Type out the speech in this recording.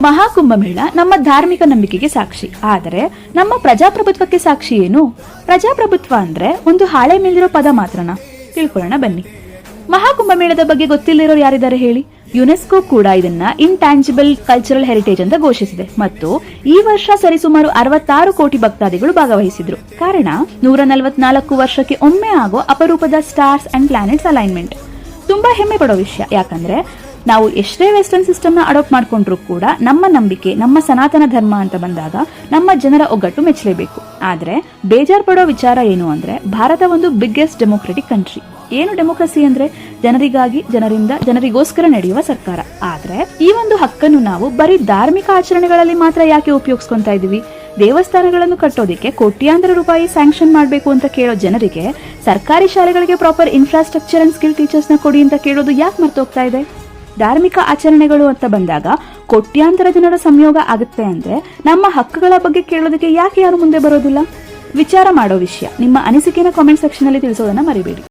ಮಹಾಕುಂಭಮೇಳ ನಮ್ಮ ಧಾರ್ಮಿಕ ನಂಬಿಕೆಗೆ ಸಾಕ್ಷಿ. ಆದರೆ ನಮ್ಮ ಪ್ರಜಾಪ್ರಭುತ್ವಕ್ಕೆ ಸಾಕ್ಷಿ ಏನು? ಪ್ರಜಾಪ್ರಭುತ್ವ ಅಂದ್ರೆ ಒಂದು ಹಾಳೆ ಮೇಲಿರೋ ಪದ ಮಾತ್ರನಾ? ತಿಳ್ಕೊಳ್ಳೋಣ ಬನ್ನಿ. ಮಹಾಕುಂಭಮೇಳದ ಬಗ್ಗೆ ಗೊತ್ತಿಲ್ಲದಿರೋರು ಯಾರಿದ್ದಾರೆ ಹೇಳಿ? ಯುನೆಸ್ಕೋ ಕೂಡ ಇದನ್ನ ಇಂಟ್ಯಾಂಜಿಬಲ್ ಕಲ್ಚರಲ್ ಹೆರಿಟೇಜ್ ಅಂತ ಘೋಷಿಸಿದೆ ಮತ್ತು ಈ ವರ್ಷ ಸರಿಸುಮಾರು 66 ಕೋಟಿ ಭಕ್ತಾದಿಗಳು ಭಾಗವಹಿಸಿದ್ರು. ಕಾರಣ 144 ವರ್ಷಕ್ಕೆ ಒಮ್ಮೆ ಆಗೋ ಅಪರೂಪದ ಸ್ಟಾರ್ಸ್ ಅಂಡ್ ಪ್ಲಾನೆಟ್ಸ್ ಅಲೈನ್ಮೆಂಟ್. ತುಂಬಾ ಹೆಮ್ಮೆ ಪಡೋ ವಿಷಯ. ಯಾಕಂದ್ರೆ ನಾವು ಎಷ್ಟೇ ವೆಸ್ಟರ್ನ್ ಸಿಸ್ಟಮ್ ನ ಅಡಾಪ್ಟ್ ಮಾಡ್ಕೊಂಡ್ರು ಕೂಡ ನಮ್ಮ ನಂಬಿಕೆ, ನಮ್ಮ ಸನಾತನ ಧರ್ಮ ಅಂತ ಬಂದಾಗ ನಮ್ಮ ಜನರ ಒಗ್ಗಟ್ಟು ಮೆಚ್ಚಲೇಬೇಕು. ಆದ್ರೆ ಬೇಜಾರ್ ಪಡೋ ವಿಚಾರ ಏನು ಅಂದ್ರೆ, ಭಾರತ ಒಂದು ಬಿಗ್ಗೆಸ್ಟ್ ಡೆಮೋಕ್ರೆಟಿಕ್ ಕಂಟ್ರಿ. ಏನು ಡೆಮೋಕ್ರಸಿ ಅಂದ್ರೆ ಜನರಿಗಾಗಿ, ಜನರಿಂದ, ಜನರಿಗೋಸ್ಕರ ನಡೆಯುವ ಸರ್ಕಾರ. ಆದ್ರೆ ಈ ಒಂದು ಹಕ್ಕನ್ನು ನಾವು ಬರೀ ಧಾರ್ಮಿಕ ಆಚರಣೆಗಳಲ್ಲಿ ಮಾತ್ರ ಯಾಕೆ ಉಪಯೋಗಿಸ್ಕೊಂತಾ ಇದೀವಿ? ದೇವಸ್ಥಾನಗಳನ್ನು ಕಟ್ಟೋದಿಕ್ಕೆ ಕೋಟ್ಯಾಂತರ ರೂಪಾಯಿ ಸ್ಯಾಂಕ್ಷನ್ ಮಾಡಬೇಕು ಅಂತ ಕೇಳೋ ಜನರಿಗೆ ಸರ್ಕಾರಿ ಶಾಲೆಗಳಿಗೆ proper infrastructure and skill teachers ನ ಕೊಡಿ ಅಂತ ಕೇಳೋದು ಯಾಕೆ ಮರ್ತೋಗ್ತಾ ಇದೆ? ಧಾರ್ಮಿಕ ಆಚರಣೆಗಳು ಅಂತ ಬಂದಾಗ ಕೋಟ್ಯಾಂತರ ಜನರ ಸಂಯೋಗ ಆಗುತ್ತೆ ಅಂದ್ರೆ ನಮ್ಮ ಹಕ್ಕುಗಳ ಬಗ್ಗೆ ಕೇಳೋದಕ್ಕೆ ಯಾಕೆ ಯಾರು ಮುಂದೆ ಬರೋದಿಲ್ಲ? ವಿಚಾರ ಮಾಡೋ ವಿಷಯ. ನಿಮ್ಮ ಅನಿಸಿಕೆನ ಕಾಮೆಂಟ್ ಸೆಕ್ಷನ್ ಅಲ್ಲಿ ತಿಳಿಸೋದನ್ನ ಮರಿಬೇಡಿ.